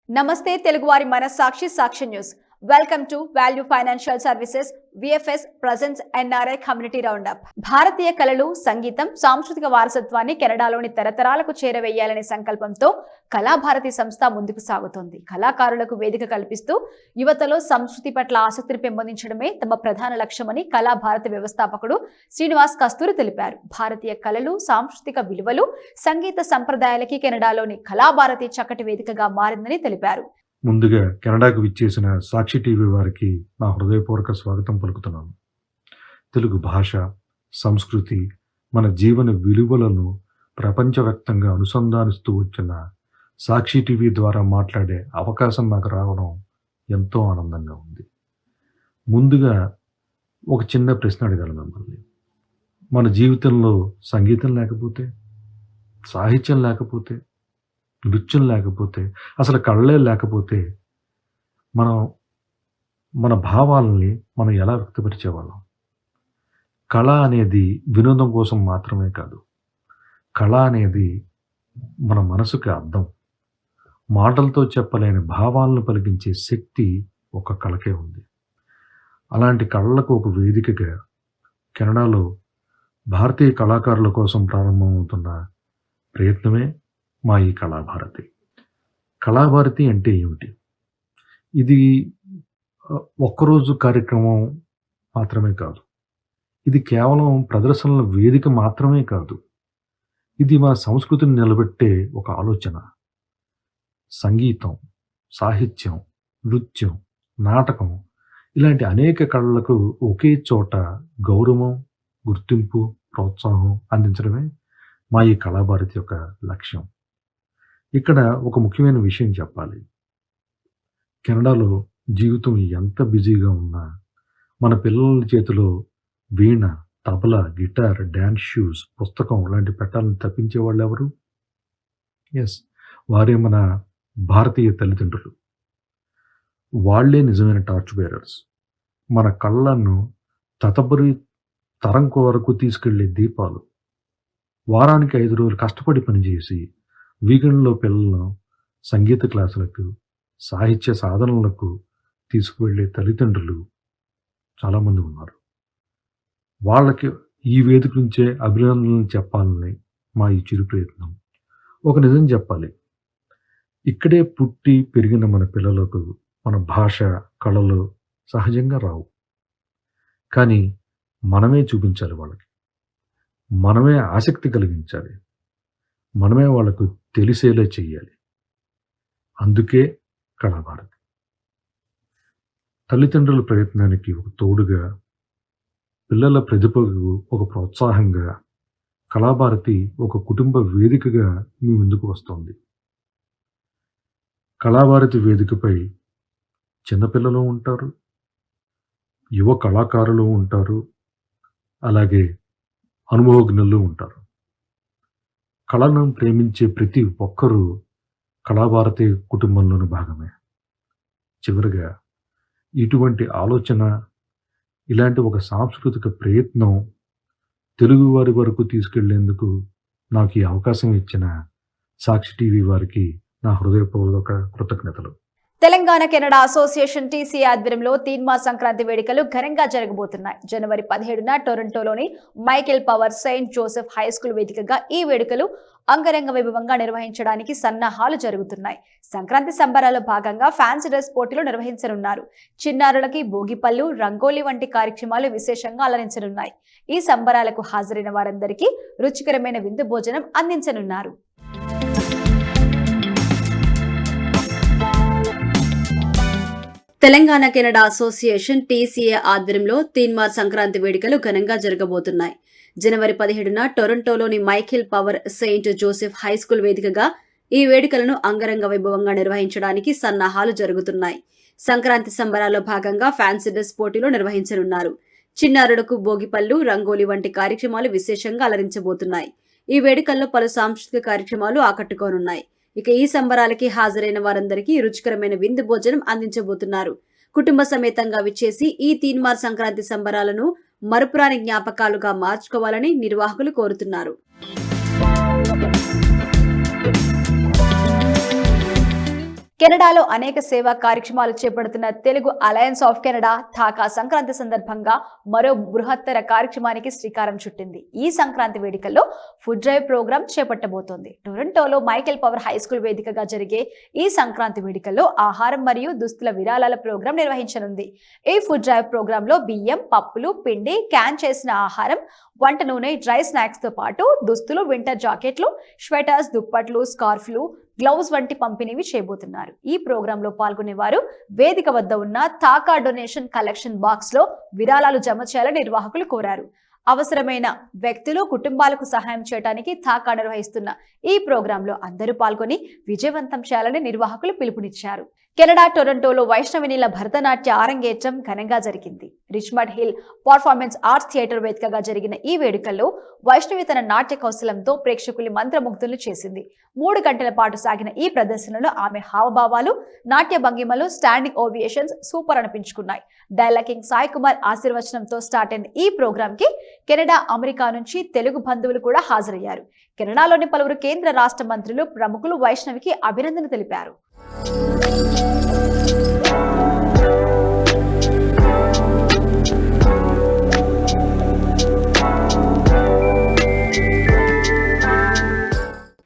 నమస్తే తెలుగువారి మనస్సాక్షి Sakshi news. Welcome to Value Financial Services VFS presents NRI community roundup. భారతీయ కళలు, సంగీతం, సాంస్కృతిక వారసత్వాన్ని కెనడాలోని తరతరాలకు చేరవేయాలనే సంకల్పంతో కళాభారతి సంస్థ ముందుకు సాగుతోంది. కళాకారులకు వేదిక కల్పిస్తూ యువతలో సంస్కృతి పట్ల ఆసక్తిని పెంపొందించడమే తమ ప్రధాన లక్ష్యమని కళాభారతి వ్యవస్థాపకుడు శ్రీనివాస్ కస్తూరి తెలిపారు. భారతీయ కళలు, సాంస్కృతిక విలువలు, సంగీత సంప్రదాయాలకి కెనడాలోని కళాభారతి చక్కటి వేదికగా మారిందని తెలిపారు. ముందుగా కెనడాకు విచ్చేసిన సాక్షి టీవీ వారికి నా హృదయపూర్వక స్వాగతం పలుకుతున్నాను. తెలుగు భాష, సంస్కృతి, మన జీవన విలువలను ప్రపంచవ్యాప్తంగా అనుసంధానిస్తూ వచ్చిన సాక్షి టీవీ ద్వారా మాట్లాడే అవకాశం నాకు రావడం ఎంతో ఆనందంగా ఉంది. ముందుగా ఒక చిన్న ప్రశ్న అడగాలి మిమ్మల్ని. మన జీవితంలో సంగీతం లేకపోతే, సాహిత్యం లేకపోతే, నృత్యం లేకపోతే, అసలు కళలే లేకపోతే మన భావాలని మనం ఎలా వ్యక్తపరిచేవాళ్ళం? కళ అనేది వినోదం కోసం మాత్రమే కాదు. కళ అనేది మన మనసుకి అర్థం. మాటలతో చెప్పలేని భావాలను పలికించే శక్తి ఒక కళకే ఉంది. అలాంటి కళలకు ఒక వేదికగా కెనడాలో భారతీయ కళాకారుల కోసం ప్రారంభమవుతున్న ప్రయత్నమే మా ఈ కళాభారతి. కళాభారతి అంటే ఏమిటి? ఇది ఒక్కరోజు కార్యక్రమం మాత్రమే కాదు. ఇది కేవలం ప్రదర్శనల వేదిక మాత్రమే కాదు. ఇది మా సంస్కృతిని నిలబెట్టే ఒక ఆలోచన. సంగీతం, సాహిత్యం, నృత్యం, నాటకం ఇలాంటి అనేక కళలకు ఒకే చోట గౌరవం, గుర్తింపు, ప్రోత్సాహం అందించడమే మా ఈ కళాభారతి యొక్క లక్ష్యం. ఇక్కడ ఒక ముఖ్యమైన విషయం చెప్పాలి. కెనడాలో జీవితం ఎంత బిజీగా ఉన్నా మన పిల్లల చేతిలో వీణ, తబలా, గిటార్, డ్యాన్స్ షూస్, పుస్తకం లాంటి పెట్టాలని తప్పించే వాళ్ళు ఎవరు? వారే మన భారతీయ తల్లిదండ్రులు. వాళ్లే నిజమైన టార్చ్ బేరర్స్. మన కళ్ళను తదుపరి తరం వరకు తీసుకెళ్లే దీపాలు. వారానికి 5 రోజులు కష్టపడి పనిచేసి వీకెండ్లో పిల్లలను సంగీత క్లాసులకు, సాహిత్య సాధనలకు తీసుకువెళ్ళే తల్లిదండ్రులు చాలామంది ఉన్నారు. వాళ్ళకి ఈ వేదిక నుంచే అభినందనలు చెప్పాలని మా ఈ చిరు ప్రయత్నం. ఒక నిజం చెప్పాలి. ఇక్కడే పుట్టి పెరిగిన మన పిల్లలకు మన భాష, కళలు సహజంగా రావు. కానీ మనమే చూపించాలి వాళ్ళకి. మనమే ఆసక్తి కలిగించాలి. మనమే వాళ్ళకు తెలిసేలా చెయ్యాలి. అందుకే కళాభారతి. తల్లిదండ్రుల ప్రయత్నానికి ఒక తోడుగా, పిల్లల ప్రతిభకు ఒక ప్రోత్సాహంగా కళాభారతి ఒక కుటుంబ వేదికగా మీ ముందుకు వస్తోంది. కళాభారతి వేదికపై చిన్నపిల్లలు ఉంటారు, యువ కళాకారులు ఉంటారు, అలాగే అనుభవజ్ఞులు ఉంటారు. కళను ప్రేమించే ప్రతి ఒక్కరూ కళాభారతి కుటుంబంలోని భాగమే. చివరిగా ఇటువంటి ఆలోచన, ఇలాంటి ఒక సాంస్కృతిక ప్రయత్నం తెలుగువారి వరకు తీసుకెళ్లేందుకు నాకు ఈ అవకాశం ఇచ్చిన సాక్షి టీవీ వారికి నా హృదయపూర్వక కృతజ్ఞతలు. తెలంగాణ కెనడా అసోసియేషన్ టీసీ ఆధ్వర్యంలో తీన్మా సంక్రాంతి వేడుకలు ఘనంగా జరగబోతున్నాయి. జనవరి 17న టొరంటోలోని Michael Power Saint Joseph High School వేదికగా ఈ వేడుకలు అంగరంగ వైభవంగా నిర్వహించడానికి సన్నాహాలు జరుగుతున్నాయి. సంక్రాంతి సంబరాల్లో భాగంగా ఫ్యాన్సీ డ్రెస్ పోటీలు నిర్వహించనున్నారు. చిన్నారులకి భోగిపళ్ళు, రంగోలీ వంటి కార్యక్రమాలు విశేషంగా అలరించనున్నాయి. ఈ సంబరాలకు హాజరైన వారందరికీ రుచికరమైన విందు భోజనం అందించనున్నారు. తెలంగాణ కెనడా అసోసియేషన్ టీసీఏ ఆధ్వర్యంలో తీన్మార్ సంక్రాంతి వేడుకలు ఘనంగా జరగబోతున్నాయి. జనవరి 17న టొరంటోలోని Michael Power Saint Joseph High School వేదికగా ఈ వేడుకలను అంగరంగ వైభవంగా నిర్వహించడానికి సన్నాహాలు జరుగుతున్నాయి. సంక్రాంతి సంబరాల్లో భాగంగా ఫ్యాన్సీ డ్రెస్ పోటీలు నిర్వహించనున్నారు. చిన్నారులకు భోగిపళ్ళు, రంగోలీ వంటి కార్యక్రమాలు విశేషంగా అలరించబోతున్నాయి. ఈ వేడుకల్లో పలు సాంస్కృతిక కార్యక్రమాలు ఆకట్టుకోనున్నాయి. ఇక ఈ సంబరాలకి హాజరైన వారందరికీ రుచికరమైన విందు భోజనం అందించబోతున్నారు. కుటుంబ సమేతంగా విచ్చేసి ఈ తీన్మార్ సంక్రాంతి సంబరాలను మరుపురాని జ్ఞాపకాలుగా మార్చుకోవాలని నిర్వాహకులు కోరుతున్నారు. కెనడాలో అనేక సేవా కార్యక్రమాలు చేపడుతున్న Telugu Alliance of Canada TACA Sankranti సందర్భంగా మరో బృహత్తర కార్యక్రమానికి శ్రీకారం చుట్టింది. ఈ సంక్రాంతి వేడుకల్లో ఫుడ్ డ్రైవ్ ప్రోగ్రాం చేపట్టబోతోంది. టొరంటోలో మైకేల్ పవర్ హై స్కూల్ వేదికగా జరిగే ఈ సంక్రాంతి వేడుకల్లో ఆహారం మరియు దుస్తుల విరాళాల ప్రోగ్రాం నిర్వహించనుంది. ఈ ఫుడ్ డ్రైవ్ ప్రోగ్రామ్ లో బియ్యం, పప్పులు, పిండి, క్యాన్ చేసిన ఆహారం, వంట నూనె, డ్రై స్నాక్స్ తో పాటు దుస్తులు, వింటర్ జాకెట్లు, స్వెటర్స్, దుప్పట్లు, స్కార్ఫ్లు, గ్లౌజ్ వంటి పంపిణీవి చేయబోతున్నారు. ఈ ప్రోగ్రామ్ లో పాల్గొనేవారు వేదిక వద్ద ఉన్న థాకా డొనేషన్ కలెక్షన్ బాక్స్ లో విరాళాలు జమ చేయాలని నిర్వాహకులు కోరారు. అవసరమైన వ్యక్తులు, కుటుంబాలకు సహాయం చేయడానికి థాకా నిర్వహిస్తున్న ఈ ప్రోగ్రామ్ లో అందరూ పాల్గొని విజయవంతం చేయాలని నిర్వాహకులు పిలుపునిచ్చారు. కెనడా టొరంటోలో వైష్ణవినీల భరతనాట్య ఆరంగేట్రం ఘనంగా జరిగింది. Richmond hill performance arts theatre వేదికగా జరిగిన ఈ వేడుకల్లో వైష్ణవి తన నాట్య కౌశలంతో ప్రేక్షకుల్ని మంత్రముగ్ధులు చేసింది. 3 గంటల పాటు సాగిన ఈ ప్రదర్శనలో ఆమె హావభావాలు, నాట్య భంగిమలు, స్టాండింగ్ ఓవియేషన్స్ సూపర్ అనిపించుకున్నాయి. డైలాగ్ కింగ్ సాయి కుమార్ ఆశీర్వచనంతో స్టార్ట్ అయిన ఈ ప్రోగ్రామ్ కి కెనడా, అమెరికా నుంచి తెలుగు బంధువులు కూడా హాజరయ్యారు. కెనడాలోని పలువురు కేంద్ర రాష్ట్ర మంత్రులు, ప్రముఖులు వైష్ణవికి అభినందన తెలిపారు.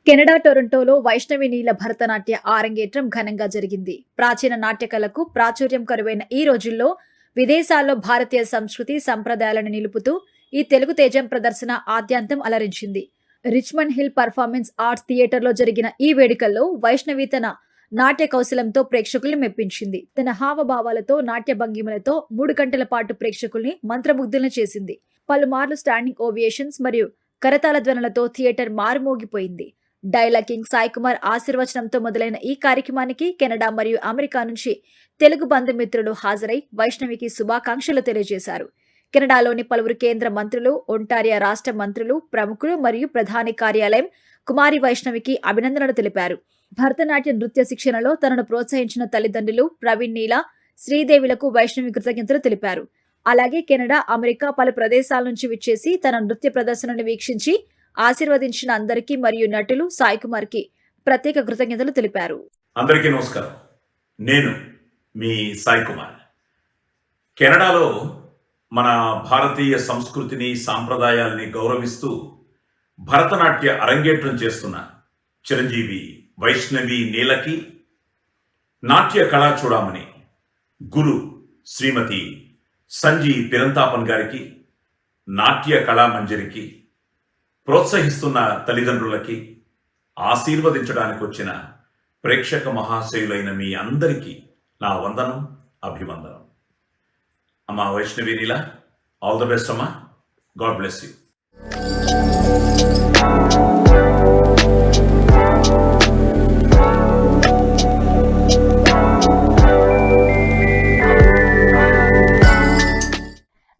కెనడా టొరంటోలో వైష్ణవినీల భరతనాట్య ఆరంగేట్రం ఘనంగా జరిగింది. ప్రాచీన నాట్యకళకు ప్రాచుర్యం కరువైన ఈ రోజుల్లో విదేశాల్లో భారతీయ సంస్కృతి, సంప్రదాయాలను నిలుపుతూ ఈ తెలుగు తేజం ప్రదర్శన ఆద్యంతం అలరించింది. రిచ్మండ్ హిల్ పర్ఫార్మెన్స్ ఆర్ట్స్ థియేటర్లో జరిగిన ఈ వేడుకల్లో వైష్ణవి తన నాట్య కౌశలంతో ప్రేక్షకుల్ని మెప్పించింది. తన హావభావాలతో, నాట్య భంగిమలతో 3 గంటల పాటు ప్రేక్షకుల్ని మంత్రముగ్ధులను చేసింది. పలుమార్లు స్టాండింగ్ ఓవియేషన్స్ మరియు కరతాళ ధ్వనులతో థియేటర్ మారుమోగిపోయింది. డైలాగ్ కింగ్ సాయి కుమార్ ఆశీర్వచనంతో మొదలైన ఈ కార్యక్రమానికి కెనడా మరియు అమెరికా నుంచి తెలుగు బంధుమిత్రులు హాజరై వైష్ణవికి శుభాకాంక్షలు తెలియజేశారు. కెనడాలోని పలువురు కేంద్ర మంత్రులు, ఒంటారియా రాష్ట్ర మంత్రులు, ప్రముఖులు మరియు ప్రధాని కార్యాలయం కుమారి వైష్ణవికి అభినందనలు తెలిపారు. భరతనాట్య నృత్య శిక్షణలో తనను ప్రోత్సహించిన తల్లిదండ్రులు ప్రవీణ్ నీల, శ్రీదేవిలకు వైష్ణవి కృతజ్ఞతలు తెలిపారు. అలాగే కెనడా, అమెరికా పలు ప్రదేశాల నుంచి విచ్చేసి తన నృత్య ప్రదర్శనను వీక్షించి ఆశీర్వదించిన అందరికీ మరియు నటులు సాయి కుమార్ కి ప్రత్యేక కృతజ్ఞతలు తెలిపారు. అందరికీ నమస్కారం. నేను మీ సాయి కుమార్. కెనడాలో మన భారతీయ సంస్కృతిని, సాంప్రదాయాల్ని గౌరవిస్తూ భరతనాట్య అరంగేట్రం చేస్తున్న చిరంజీవి వైష్ణవి నీలకి, నాట్య కళా చూడమని గురు శ్రీమతి సంజీ పిరంతాపన్ గారికి, నాట్య కళామంజరికి, ప్రోత్సహిస్తున్న తల్లిదండ్రులకి, ఆశీర్వదించడానికి వచ్చిన ప్రేక్షక మహాశయులైన మీ అందరికీ నా వందనం, అభివందనం. అమ్మా Vaishnavi Neela, all the best అమ్మా. God bless you.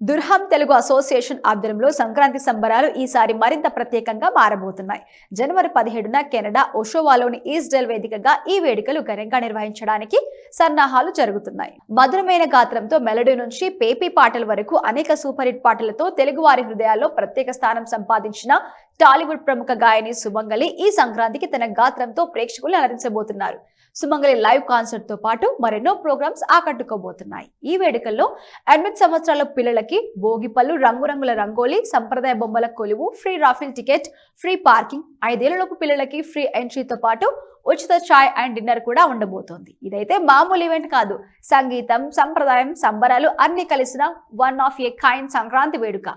Durham Telugu Association ఆధ్వర్యంలో సంక్రాంతి సంబరాలు ఈసారి మరింత ప్రత్యేకంగా మారబోతున్నాయి. జనవరి 17న కెనడా ఒషోవాలోని ఈస్ట్డేల్ వేదికగా ఈ వేడుకలు ఘనంగా నిర్వహించడానికి సన్నాహాలు జరుగుతున్నాయి. మధురమైన గాత్రంతో మెలడీ నుంచి పేపీ పాటల వరకు అనేక సూపర్ హిట్ పాటలతో తెలుగువారి హృదయాల్లో ప్రత్యేక స్థానం సంపాదించిన టాలీవుడ్ ప్రముఖ గాయని సుమంగళి ఈ సంక్రాంతికి తన గాత్రంతో ప్రేక్షకులు అలరించబోతున్నారు. సుమంగళి లైవ్ కాన్సర్ట్ తో పాటు మరెన్నో ప్రోగ్రామ్స్ ఆకట్టుకోబోతున్నాయి. ఈ వేడుకల్లో 8 సంవత్సరాల పిల్లలకి భోగిపళ్ళు, రంగురంగుల రంగోలీ, సంప్రదాయ బొమ్మల కొలువు, free raffle ticket, free parking, 5 ఏళ్లలోపు పిల్లలకి ఫ్రీ ఎంట్రీతో పాటు ఉచిత చాయ్ అండ్ డిన్నర్ కూడా ఉండబోతోంది. ఇదైతే మామూలు ఈవెంట్ కాదు. సంగీతం, సంప్రదాయం, సంబరాలు అన్ని కలిసిన one of A kind Sankranti వేడుక.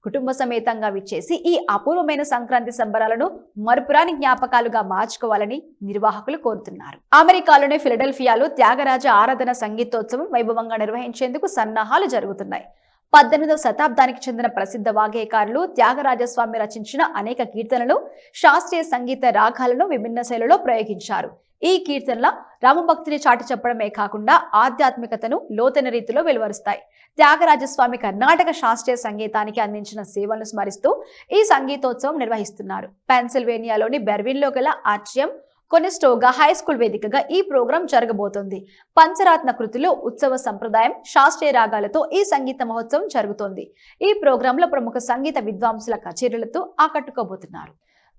కుటుంబ సమేతంగా విచ్చేసి ఈ అపూర్వమైన సంక్రాంతి సంబరాలను మరుపురాని జ్ఞాపకాలుగా మార్చుకోవాలని నిర్వాహకులు కోరుతున్నారు. అమెరికాలోని ఫిలడెల్ఫియాలో త్యాగరాజ ఆరాధన సంగీతోత్సవం వైభవంగా నిర్వహించేందుకు సన్నాహాలు జరుగుతున్నాయి. 18వ శతాబ్దానికి చెందిన ప్రసిద్ధ వాగ్గేయకారులు త్యాగరాజస్వామి రచించిన అనేక కీర్తనలు, శాస్త్రీయ సంగీత రాగాలను విభిన్న శైలిలో ప్రయోగించారు. ఈ కీర్తనల రామభక్తిని చాటి చెప్పడమే కాకుండా ఆధ్యాత్మికతను లోతైన రీతిలో వెలువరుస్తాయి. త్యాగరాజస్వామి కర్ణాటక శాస్త్రీయ సంగీతానికి అందించిన సేవలను స్మరిస్తూ ఈ సంగీతోత్సవం నిర్వహిస్తున్నారు. పెన్సిల్వేనియాలోని బెర్విన్లో గల ఆర్చియం కొనెస్టోగా హై స్కూల్ వేదికగా ఈ ప్రోగ్రాం జరగబోతోంది. పంచరాత్న కృతులు, ఉత్సవ సంప్రదాయం, శాస్త్రీయ రాగాలతో ఈ సంగీత మహోత్సవం జరుగుతోంది. ఈ ప్రోగ్రాంలో ప్రముఖ సంగీత విద్వాంసుల కచేరీలతో ఆకట్టుకోబోతున్నారు.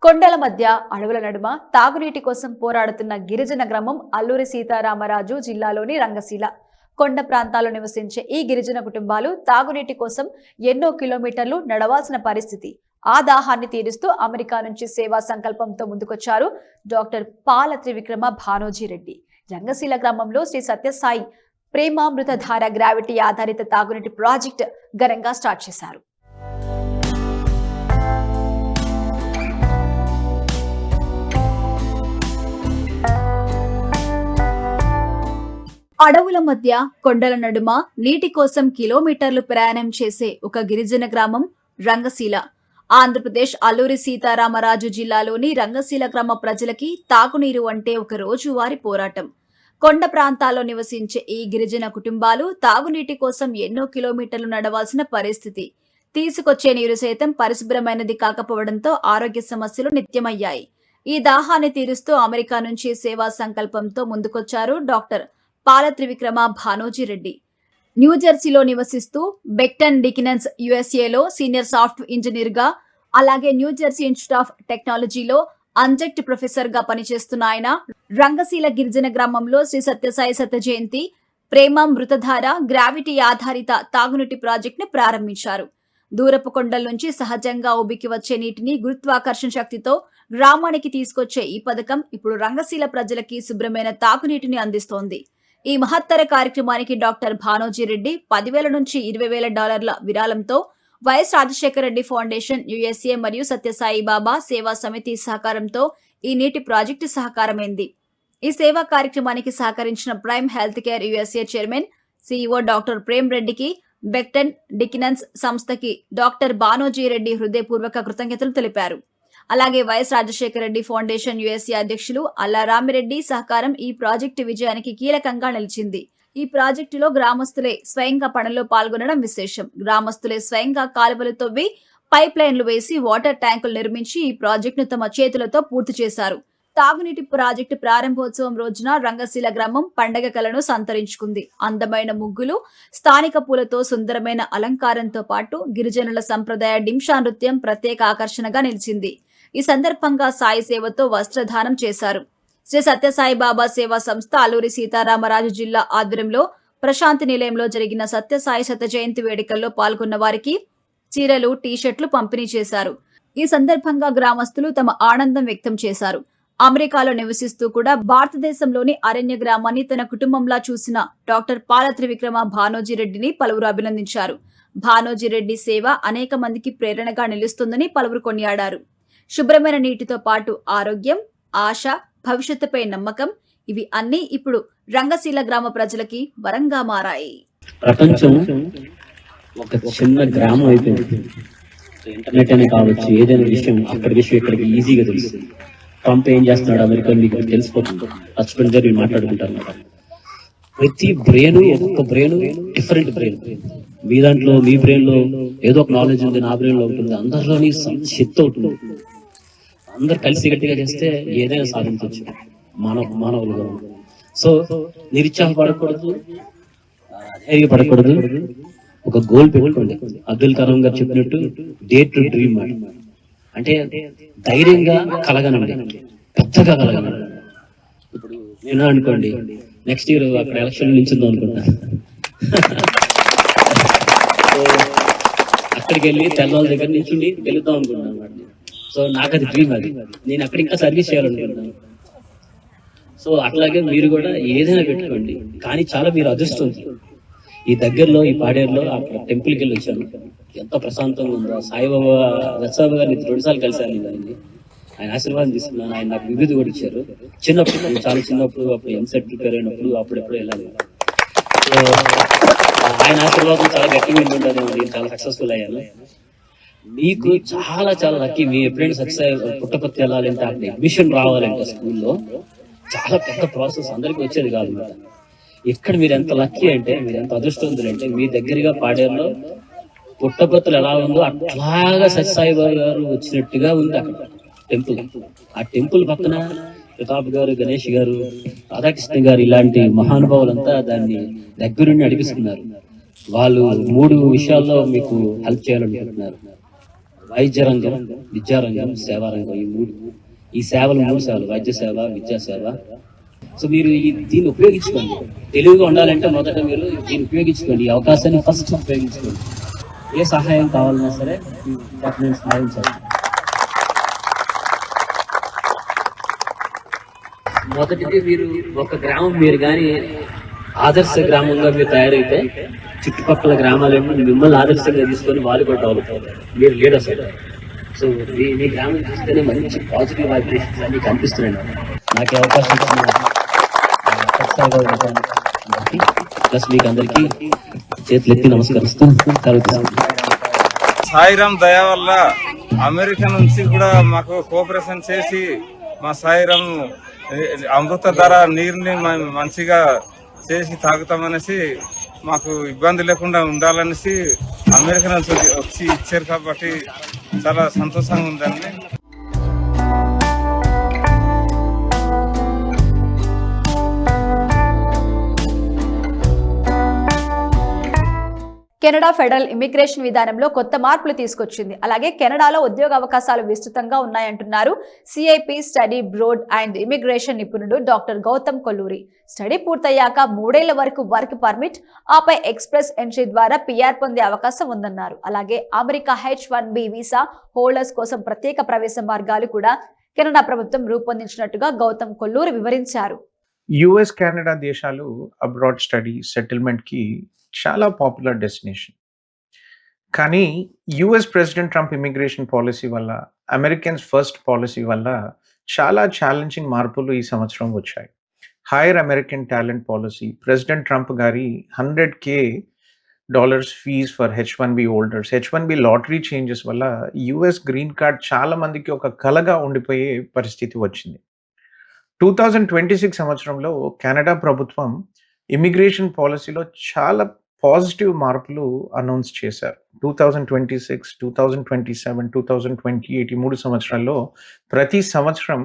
కొండల మధ్య అడవుల నడుమ తాగునీటి కోసం పోరాడుతున్న గిరిజన గ్రామం అల్లూరి సీతారామరాజు జిల్లాలోని రంగశీల. కొండ ప్రాంతాల్లో నివసించే ఈ గిరిజన కుటుంబాలు తాగునీటి కోసం ఎన్నో కిలోమీటర్లు నడవాల్సిన పరిస్థితి. ఆ దాహాన్ని తీరుస్తూ అమెరికా నుంచి సేవా సంకల్పంతో ముందుకొచ్చారు డాక్టర్ పాల త్రివిక్రమ భానోజీరెడ్డి. రంగశీల గ్రామంలో శ్రీ సత్యసాయి ప్రేమామృతధార గ్రావిటీ ఆధారిత తాగునీటి ప్రాజెక్ట్ ఘనంగా స్టార్ట్ చేశారు. అడవుల మధ్య కొండల నడుమ నీటి కోసం కిలోమీటర్లు ప్రయాణం చేసే ఒక గిరిజన గ్రామం రంగశీల. ఆంధ్రప్రదేశ్ అల్లూరి సీతారామరాజు జిల్లాలోని రంగశీల గ్రామ ప్రజలకి తాగునీరు అంటే ఒక రోజువారీ పోరాటం. కొండ ప్రాంతాల్లో నివసించే ఈ గిరిజన కుటుంబాలు తాగునీటి కోసం ఎన్నో కిలోమీటర్లు నడవాల్సిన పరిస్థితి. తీసుకొచ్చే నీరు సైతం పరిశుభ్రమైనది కాకపోవడంతో ఆరోగ్య సమస్యలు నిత్యమయ్యాయి. ఈ దాహాన్ని తీరుస్తూ అమెరికా నుంచి సేవా సంకల్పంతో ముందుకొచ్చారు డాక్టర్ పాల త్రివిక్రమ భానోజీరెడ్డి. న్యూజెర్సీలో నివసిస్తూ బెక్టన్ డికినెన్స్ యుఎస్ఏలో సీనియర్ సాఫ్ట్వేర్ ఇంజనీర్ గా, అలాగే న్యూజెర్సీ ఇన్స్టిట్యూట్ ఆఫ్ టెక్నాలజీలో అడ్జంక్ట్ ప్రొఫెసర్ గా పనిచేస్తున్న ఆయన రంగశీల గిరిజన గ్రామంలో శ్రీ సత్యసాయి శత జయంతి ప్రేమామృతధార గ్రావిటీ ఆధారిత తాగునీటి ప్రాజెక్ట్ ని ప్రారంభించారు. దూరపు కొండల నుంచి సహజంగా ఉబికి వచ్చే నీటిని గురుత్వాకర్షణ శక్తితో గ్రామానికి తీసుకొచ్చే ఈ పథకం ఇప్పుడు రంగశీల ప్రజలకి శుభ్రమైన తాగునీటిని అందిస్తోంది. ఈ మహత్తర కార్యక్రమానికి డాక్టర్ భానోజీరెడ్డి 10,000 నుంచి 20,000 డాలర్ల విరాళంతో YS Rajasekhara Reddy Foundation, USA మరియు సత్యసాయి బాబా సేవా సమితి సహకారంతో ఈ నీటి ప్రాజెక్టు సహకారమైంది. ఈ సేవా కార్యక్రమానికి సహకరించిన Prime Health Care USA chairman, CEO doctor Prem రెడ్డికి, బెక్టన్ డికినెన్స్ సంస్థకి డాక్టర్ భానోజీరెడ్డి హృదయపూర్వక కృతజ్ఞతలు తెలిపారు. అలాగే YS Rajasekhara Reddy Foundation USA అధ్యక్షులు అల్లా రామిరెడ్డి సహకారం ఈ ప్రాజెక్టు విజయానికి కీలకంగా నిలిచింది. ఈ ప్రాజెక్టులో గ్రామస్తులే స్వయంగా పనుల్లో పాల్గొనడం విశేషం. గ్రామస్తులే స్వయంగా కాలువలు తవ్వి పైప్ లైన్లు వేసి వాటర్ ట్యాంకులు నిర్మించి ఈ ప్రాజెక్టును తమ చేతులతో పూర్తి చేశారు. తాగునీటి ప్రాజెక్టు ప్రారంభోత్సవం రోజున రంగశీల గ్రామం పండగ కలను సంతరించుకుంది. అందమైన ముగ్గులు, స్థానిక పూలతో సుందరమైన అలంకారంతో పాటు గిరిజనుల సంప్రదాయ డింషా నృత్యం ప్రత్యేక ఆకర్షణగా నిలిచింది. ఈ సందర్భంగా సాయి సేవతో వస్త్రదానం చేశారు. శ్రీ సత్యసాయి బాబా సేవా సంస్థ అల్లూరి సీతారామరాజు జిల్లా ఆధ్వర్యంలో ప్రశాంతి నిలయంలో జరిగిన సత్యసాయి శత జయంతి వేడుకల్లో పాల్గొన్న వారికి చీరలు, టీషర్ట్లు పంపిణీ చేశారు. ఈ సందర్భంగా గ్రామస్తులు తమ ఆనందం వ్యక్తం చేశారు. అమెరికాలో నివసిస్తూ కూడా భారతదేశంలోని అరణ్య గ్రామాన్ని తన కుటుంబంలా చూసిన డాక్టర్ పాల త్రివిక్రమ భానోజీరెడ్డిని పలువురు అభినందించారు. భానోజీరెడ్డి సేవ అనేక మందికి ప్రేరణగా నిలుస్తుందని పలువురు కొనియాడారు. శుభ్రమైన నీటితో పాటు ఆరోగ్యం, ఆశ, భవిష్యత్తుపై నమ్మకం, ఇవి అన్నీ ఇప్పుడు రంగశీల గ్రామ ప్రజలకి వరంగా మారాయి. ప్రపంచం ఒక చిన్న గ్రామం అయిపోయింది. ఇంటర్నెట్ అనే కావచ్చు, ఏదైనా విషయం అక్కడి విషయం ఇక్కడికి ఈజీగా తెలుస్తుంది. ట్రంప్ ఏం చేస్తున్నాడు అమెరికా మీకు తెలిసిపోతుంది. హస్బెండ్ గారు మాట్లాడుకుంటారు. ప్రతి బ్రెయిన్, ఒక్కొక్క బ్రెయిన్ డిఫరెంట్ బ్రెయిన్. మీ దాంట్లో, మీ బ్రెయిన్ లో ఏదో ఒక నాలెడ్జ్ ఉంది, నా బ్రెయిన్ లో ఉంటుంది. అందరిలోని శక్తి ఉంటుంది. అందరు కలిసి గట్టిగా చేస్తే ఏదైనా సాధించవచ్చు మానవులుగా. సో నిరుత్సాహపడకూడదు, ధైర్యపడకూడదు. ఒక గోల్ పెట్టుకోండి. అబ్దుల్ కలాం గారు చెప్పినట్టు డేర్ టు డ్రీమ్ అంటే ధైర్యంగా కలగనండి, పెద్దగా కలగనండి. ఇప్పుడు నేను అనుకోండి నెక్స్ట్ ఇయర్ అక్కడ ఎలక్షన్ నిలిచిందో అనుకుంటా. అక్కడికి వెళ్ళి తెల్లవాళ్ళ దగ్గర నుంచి వెళుద్దాం అనుకుంటున్నాను. సో నాకు అది డ్రీమ్. అది నేను అక్కడ ఇంకా సర్వీస్ చేయాలనుకుంటున్నాను. సో అట్లాగే మీరు కూడా ఏదైనా పెట్టుకోండి, కానీ చాలా మీరు అదృష్టం. ఈ దగ్గరలో, ఈ పాడేరులో అక్కడ టెంపుల్కి వెళ్ళి వచ్చాను. ఎంత ప్రశాంతంగా ఉందో. సాయిబాబా, రత్సాబా గారిని 2 సార్లు కలిశాను. ఆయన ఆశీర్వాదం తీసుకున్నాను. ఆయన నాకు విభూతి కూడా ఇచ్చారు. చిన్నప్పుడు, చాలా చిన్నప్పుడు, అప్పుడు ఎంసెట్ ప్రిపేర్ అయినప్పుడు అప్పుడెప్పుడు వెళ్ళాలి. సో ఆయన ఆశీర్వాదం చాలా గట్టిగా ఉంటుంది. నేను చాలా సక్సెస్ఫుల్ అయ్యాను. మీకు చాలా చాలా లక్కీ. మీ ఎప్పుడైనా సక్సెస్ పుట్టపర్తి వెళ్ళాలంటే, అక్కడ అడ్మిషన్ రావాలంటే స్కూల్లో చాలా పెద్ద ప్రాసెస్, అందరికీ వచ్చేది కాదు. ఇక్కడ మీరు ఎంత లక్కీ అంటే, మీరు ఎంత అదృష్టవంతులు అంటే, మీ దగ్గరగా పాడేరులో పుట్టపర్తులు ఎలా ఉందో అట్లాగా సత్యసాయిబాబా గారు వచ్చినట్టుగా ఉంది అక్కడ టెంపుల్. ఆ టెంపుల్ పక్కన ప్రతాప్ గారు, గణేష్ గారు, రాధాకృష్ణ గారు ఇలాంటి మహానుభావులంతా దాన్ని దగ్గరుండి నడిపిస్తున్నారు. వాళ్ళు 3 విషయాల్లో మీకు హెల్ప్ చేయాలనుకుంటున్నారు. వైద్య రంగం, విద్యారంగం, సేవారంగం, ఈ సేవలు 3 సేవలు, వైద్య సేవ, విద్యా సేవ. సో మీరు దీన్ని ఉపయోగించుకోండి. తెలివిగా ఉండాలంటే మొదట మీరు దీన్ని ఉపయోగించుకోండి. ఈ అవకాశాన్ని ఫస్ట్ ఉపయోగించుకోండి. ఏ సహాయం కావాలన్నా సరే నేను సహాయం చేస్తాను. మొదటిది, మీరు ఒక గ్రామం మీరు కానీ ఆదర్శ గ్రామంగా మీరు తయారైతే చుట్టుపక్కల గ్రామాలన్నీ మిమ్మల్ని ఆదర్శంగా తీసుకొని వాళ్ళు కూడా డెవలప్ అవుతారు. మీరు లీడర్స్ అవుతారు. సో మీ గ్రామం చూస్తేనే మంచి పాజిటివ్ వైబ్రేషన్స్ అన్ని కనిపిస్తున్నాయి. నాకు ఈ అవకాశం ప్లస్ మీకు అందరికీ చేతులెత్తి నమస్కరిస్తూ సాయిరామ్ దయ వల్ల అమెరికా నుంచి కూడా మాకు కోఆపరేషన్ చేసి మా సాయిరామ్ అమృతధార నీరుని మంచిగా చేసి తాగుతామనేసి, మాకు ఇబ్బంది లేకుండా ఉండాలనేసి అమెరికా నుంచి వచ్చి ఇచ్చారు కాబట్టి చాలా సంతోషంగా ఉందండి. కెనడా ఫెడరల్ ఇమిగ్రేషన్ విధానంలో కొత్త మార్పులు తీసుకొచ్చింది. అలాగే కెనడాలో ఉద్యోగ అవకాశాలు విస్తృతంగా ఉన్నాయంటున్నారు CIP study abroad and immigration నిపుణుడు డాక్టర్ గౌతమ్ కొల్లూరి. స్టడీ పూర్తయ్యాక 3 ఏళ్ల వరకు వర్క్ పర్మిట్, ఆపై ఎక్స్ప్రెస్ ఎంట్రీ ద్వారా పిఆర్ పొందే అవకాశం ఉందన్నారు. అలాగే అమెరికా H1B వీసా హోల్డర్స్ కోసం ప్రత్యేక ప్రవేశ మార్గాలు కూడా కెనడా ప్రభుత్వం రూపొందించినట్టుగా గౌతమ్ కొల్లూరి వివరించారు. యుఎస్ కెనడా దేశాలు అబ్రాడ్ స్టడీ సెటిల్మెంట్కి చాలా పాపులర్ డెస్టినేషన్. కానీ US president Trump immigration policy వల్ల, అమెరికన్స్ ఫస్ట్ పాలసీ వల్ల చాలా ఛాలెంజింగ్ మార్పులు ఈ సంవత్సరం వచ్చాయి. Hire American talent policy, president Trump గారి $100,000 fees for H1B holders, H1B lottery changes వల్ల యుఎస్ గ్రీన్ కార్డ్ చాలా మందికి ఒక కలగా ఉండిపోయే పరిస్థితి వచ్చింది. 2026 సంవత్సరంలో కెనడా ప్రభుత్వం ఇమిగ్రేషన్ పాలసీలో చాలా పాజిటివ్ మార్పులు అనౌన్స్ చేశారు. 2026, 2027, 2028 ఈ 3 సంవత్సరాల్లో ప్రతి సంవత్సరం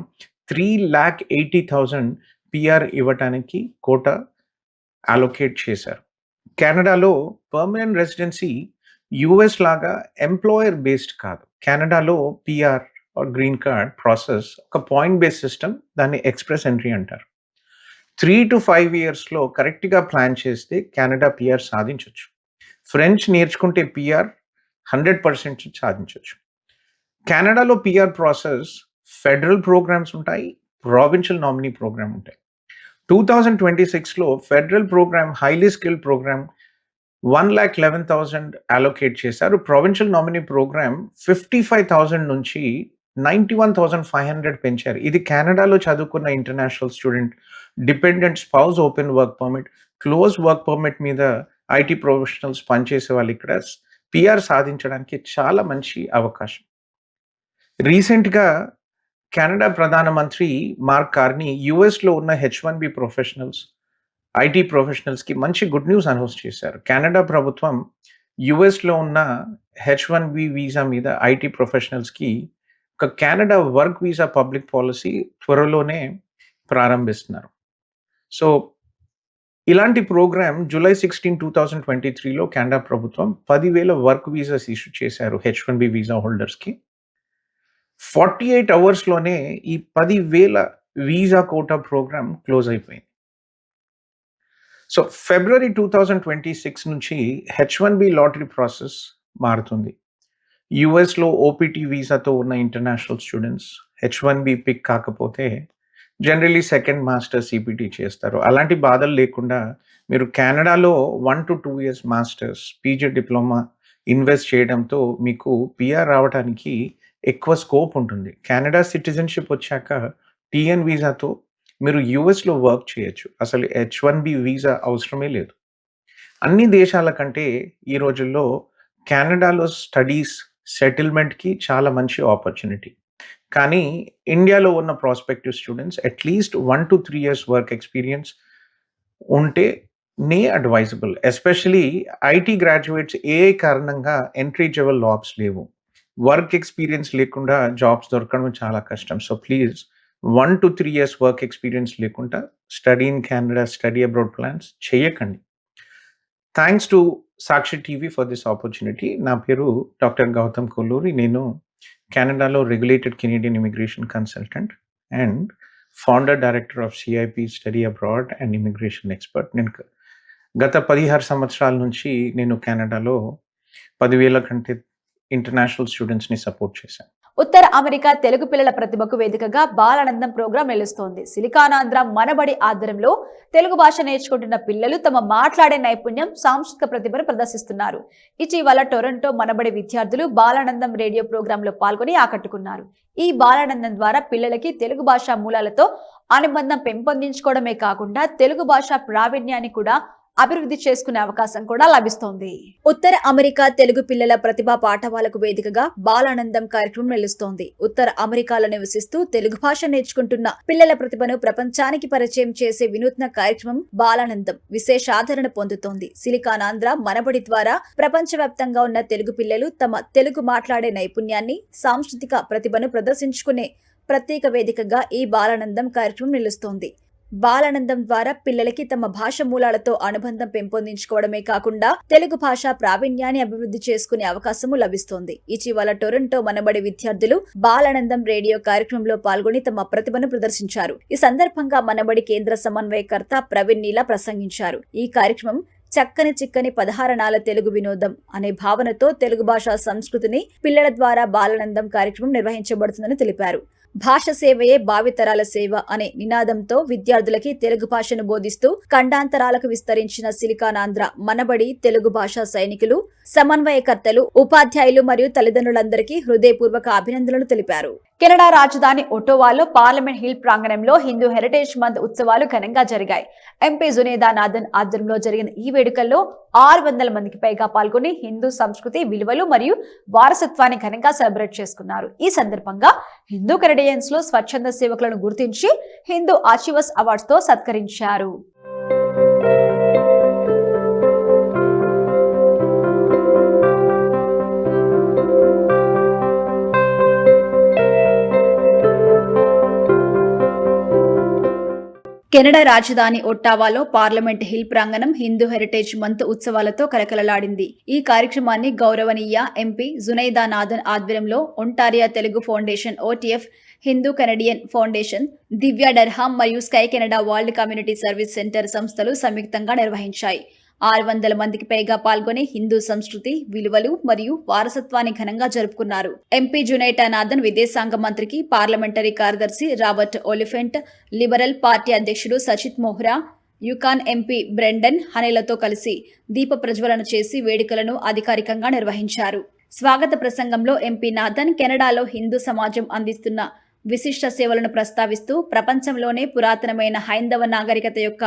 3,80,000 పిఆర్ ఇవ్వటానికి కోటా అలొకేట్ చేశారు. కెనడాలో పర్మనెంట్ రెసిడెన్సీ యుఎస్ లాగా ఎంప్లాయర్ బేస్డ్ కాదు. కెనడాలో PR or green card process ఒక పాయింట్ బేస్డ్ సిస్టమ్, దాన్ని ఎక్స్ప్రెస్ ఎంట్రీ అంటారు. 3 to 5 ఇయర్స్లో కరెక్ట్గా ప్లాన్ చేస్తే కెనడా పిఆర్ సాధించవచ్చు. ఫ్రెంచ్ నేర్చుకుంటే పిఆర్ 100% సాధించవచ్చు. కెనడాలో పిఆర్ ప్రాసెస్ ఫెడరల్ ప్రోగ్రామ్స్ ఉంటాయి, ప్రావిన్షియల్ నామినీ ప్రోగ్రామ్ ఉంటాయి. 2026లో federal programme highly skilled programme 1,11,000 allocate చేశారు. ప్రావిన్షియల్ నామినీ ప్రోగ్రామ్ 55,000 నుంచి 91,500 పెంచారు. ఇది కెనడాలో చదువుకున్న international student, dependent spouse open work permit, close work permit మీద ఐటీ ప్రొఫెషనల్స్ పనిచేసే వాళ్ళు ఇక్కడ పిఆర్ సాధించడానికి చాలా మంచి అవకాశం. రీసెంట్గా కెనడా ప్రధానమంత్రి మార్క్ కార్నీ యుఎస్లో ఉన్న H1B ప్రొఫెషనల్స్, ఐటీ ప్రొఫెషనల్స్కి మంచి గుడ్ న్యూస్ అనౌన్స్ చేశారు. కెనడా ప్రభుత్వం యుఎస్లో ఉన్న H1B వీసా మీద ఐటీ ప్రొఫెషనల్స్కి ఒక Canada work visa public policy త్వరలోనే ప్రారంభిస్తున్నారు. సో ఇలాంటి ప్రోగ్రామ్ July 16, 2023లో కెనడా ప్రభుత్వం 10,000 వర్క్ వీసాస్ ఇష్యూ చేశారు H1B వీసా హోల్డర్స్కి. 48 అవర్స్లోనే ఈ 10,000 వీసా కోటా ప్రోగ్రామ్ క్లోజ్ అయిపోయింది. సో February 2026 నుంచి H1B లాటరీ ప్రాసెస్ మారుతుంది. యుఎస్లో ఓపీటీ వీసాతో ఉన్న ఇంటర్నేషనల్ స్టూడెంట్స్ H1B పిక్ కాకపోతే జనరలీ సెకండ్ మాస్టర్ సిపిటీ చేస్తారు. అలాంటి బాధలు లేకుండా మీరు కెనడాలో 1 to 2 years masters, PG diploma invest చేయడంతో మీకు పిఆర్ రావడానికి ఎక్కువ స్కోప్ ఉంటుంది. కెనడా సిటిజన్షిప్ వచ్చాక టీఎన్ వీసాతో మీరు యుఎస్లో వర్క్ చేయొచ్చు. అసలు H1B వీసా అవసరమే లేదు. అన్ని దేశాల కంటే ఈ రోజుల్లో కెనడాలో స్టడీస్ సెటిల్మెంట్కి చాలా మంచి ఆపర్చునిటీ. కానీ ఇండియాలో ఉన్న prospective students at least 1 to 3 years work experience ఉంటే advisable. Especially IT graduates AI కారణంగా ఎంట్రీ లెవెల్ జాబ్స్ లేవు. వర్క్ ఎక్స్పీరియన్స్ లేకుండా జాబ్స్ దొరకడం చాలా కష్టం. So please 1 to 3 years work experience లేకుండా study in Canada, study abroad plans చేయకండి. Thanks to Sakshi TV for this opportunity. నా పేరు డాక్టర్ గౌతమ్ కొల్లూరి. నేను కెనడాలో regulated Canadian immigration consultant and founder director of CIP study abroad and immigration expert. నేను గత 16 సంవత్సరాల నుంచి నేను కెనడాలో 10,000 కంటే ఇంటర్నేషనల్ స్టూడెంట్స్ని సపోర్ట్ చేశాను. ఉత్తర అమెరికా తెలుగు పిల్లల ప్రతిభకు వేదికగా బాలానందం ప్రోగ్రాం నిలుస్తోంది. సిలికానాంధ్ర మనబడి ఆధ్వర్యంలో తెలుగు భాష నేర్చుకుంటున్న పిల్లలు తమ మాట్లాడే నైపుణ్యం, సాంస్కృతిక ప్రతిభను ప్రదర్శిస్తున్నారు. ఇటీవల టొరంటో మనబడి విద్యార్థులు బాలానందం రేడియో ప్రోగ్రాంలో పాల్గొని ఆకట్టుకున్నారు. ఈ బాలానందం ద్వారా పిల్లలకి తెలుగు భాష మూలాలతో అనుబంధం పెంపొందించుకోవడమే కాకుండా తెలుగు భాష ప్రావీణ్యాన్ని కూడా అభివృద్ధి చేసుకునే అవకాశం కూడా లభిస్తోంది. ఉత్తర అమెరికా తెలుగు పిల్లల ప్రతిభా పాఠవాలకు వేదికగా బాలానందం కార్యక్రమం నిలుస్తోంది. ఉత్తర అమెరికాలో నివసిస్తూ తెలుగు భాష నేర్చుకుంటున్న పిల్లల ప్రతిభను ప్రపంచానికి పరిచయం చేసే వినూత్న కార్యక్రమం బాలానందం విశేష ఆదరణ పొందుతోంది. సిలికానాంధ్ర మనబడి ద్వారా ప్రపంచవ్యాప్తంగా ఉన్న తెలుగు పిల్లలు తమ తెలుగు మాట్లాడే నైపుణ్యాన్ని, సాంస్కృతిక ప్రతిభను ప్రదర్శించుకునే ప్రత్యేక వేదికగా ఈ బాలానందం కార్యక్రమం నిలుస్తోంది. బాలానందం ద్వారా పిల్లలకి తమ భాష మూలాలతో అనుబంధం పెంపొందించుకోవడమే కాకుండా తెలుగు భాష ప్రావీణ్యాన్ని అభివృద్ధి చేసుకునే అవకాశము లభిస్తోంది. ఇటీవల టొరంటో మనబడి విద్యార్థులు బాలానందం రేడియో కార్యక్రమంలో పాల్గొని తమ ప్రతిభను ప్రదర్శించారు. ఈ సందర్భంగా మనబడి కేంద్ర సమన్వయకర్త ప్రవీణ్ నీల ప్రసంగించారు. ఈ కార్యక్రమం చక్కని చిక్కని 16 తెలుగు వినోదం అనే భావనతో తెలుగు భాషా సంస్కృతిని పిల్లల ద్వారా బాలానందం కార్యక్రమం నిర్వహించబడుతుందని తెలిపారు. భాష సేవయే భావితరాల సేవ అనే నినాదంతో విద్యార్థులకి తెలుగు భాషను బోధిస్తూ ఖండాంతరాలకు విస్తరించిన సిలికానాంధ్ర మనబడి తెలుగు భాషా సైనికులు, సమన్వయకర్తలు, ఉపాధ్యాయులు మరియు తల్లిదండ్రులందరికీ హృదయపూర్వక అభినందనలు తెలిపారు. కెనడా రాజధాని ఒటోవాలో పార్లమెంట్ హిల్ ప్రాంగణంలో హిందూ హెరిటేజ్ మంత్ ఉత్సవాలు ఘనంగా జరిగాయి. ఎంపీ జునేదా నాథన్ ఆధ్వర్యంలో జరిగిన ఈ వేడుకల్లో 600 మందికి పైగా పాల్గొని హిందూ సంస్కృతి, విలువలు మరియు వారసత్వాన్ని ఘనంగా సెలబ్రేట్ చేసుకున్నారు. ఈ సందర్భంగా హిందూ కెనడియన్స్ లో స్వచ్ఛంద సేవకులను గుర్తించి హిందూ అచీవర్స్ అవార్డ్స్ తో సత్కరించారు. కెనడా రాజధాని ఒట్టావాలో పార్లమెంట్ హిల్ ప్రాంగణం హిందూ హెరిటేజ్ మంత్ ఉత్సవాలతో కలకలలాడింది. ఈ కార్యక్రమాన్ని గౌరవనీయ ఎంపీ జునైదా నాథన్ ఆధ్వర్యంలో Ontario Telugu Foundation OTF, Hindu Canadian Foundation, Divya Durham మరియు Sky Canada World Community Service Centre సంస్థలు సంయుక్తంగా నిర్వహించాయి. 600 మందికి పైగా పాల్గొని హిందూ సంస్కృతి, విలువలు మరియు వారసత్వాన్ని ఘనంగా జరుపుకున్నారు. ఎంపీ జునైటా నాథన్ విదేశాంగ మంత్రికి పార్లమెంటరీ కార్యదర్శి రాబర్ట్ ఒలిఫెంట్, లిబరల్ పార్టీ అధ్యక్షుడు సచిత్ మోహ్రా, యుకాన్ ఎంపీ బ్రెండన్ హనెలతో కలిసి దీప ప్రజ్వలన చేసి వేడుకలను అధికారికంగా నిర్వహించారు. స్వాగత ప్రసంగంలో ఎంపీ నాథన్ కెనడాలో హిందూ సమాజం అందిస్తున్న విశిష్ట సేవలను ప్రస్తావిస్తూ ప్రపంచంలోనే పురాతనమైన హైందవ నాగరికత యొక్క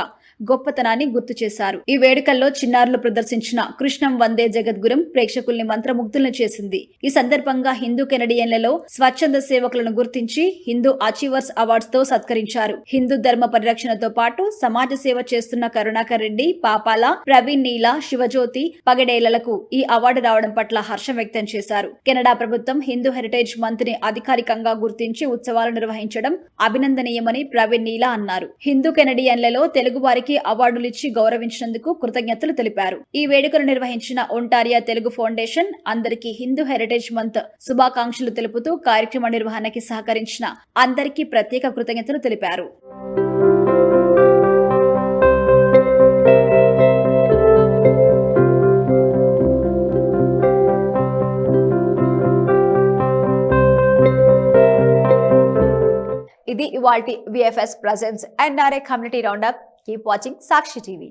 గొప్పతనాన్ని గుర్తు చేశారు. ఈ వేడుకల్లో చిన్నారులు ప్రదర్శించిన కృష్ణం వందే జగద్గురం ప్రేక్షకుల్ని మంత్రముగ్ధులను చేసింది. ఈ సందర్భంగా హిందూ కెనడియన్లలో స్వచ్ఛంద సేవకులను గుర్తించి హిందూ అచీవర్స్ అవార్డ్స్ తో సత్కరించారు. హిందూ ధర్మ పరిరక్షణతో పాటు సమాజ సేవ చేస్తున్న కరుణాకర్ రెడ్డి, పాపాల, ప్రవీణ్ నీల, శివజ్యోతి పగడేలలకు ఈ అవార్డు రావడం పట్ల హర్షం వ్యక్తం చేశారు. కెనడా ప్రభుత్వం హిందూ హెరిటేజ్ మంత్ ని అధికారికంగా గుర్తించి ఉత్సవాలు నిర్వహించడం అభినందనీయమని ప్రవీణ్ నీల అన్నారు. హిందూ కెనడియన్లలో తెలుగు వారికి అవార్డులిచ్చి గౌరవించినందుకు కృతజ్ఞతలు తెలిపారు. ఈ వేడుకను నిర్వహించిన ఒంటారియా తెలుగు ఫౌండేషన్ అందరికీ హిందూ హెరిటేజ్ మంత్ శుభాకాంక్షలు తెలుపుతూ కార్యక్రమ నిర్వహణకి సహకరించిన అందరికీ ప్రత్యేక కృతజ్ఞతలు తెలిపారు. ఇది ఇవాల్టి VFS Presents NRA Community Roundup. Keep watching Sakshi TV.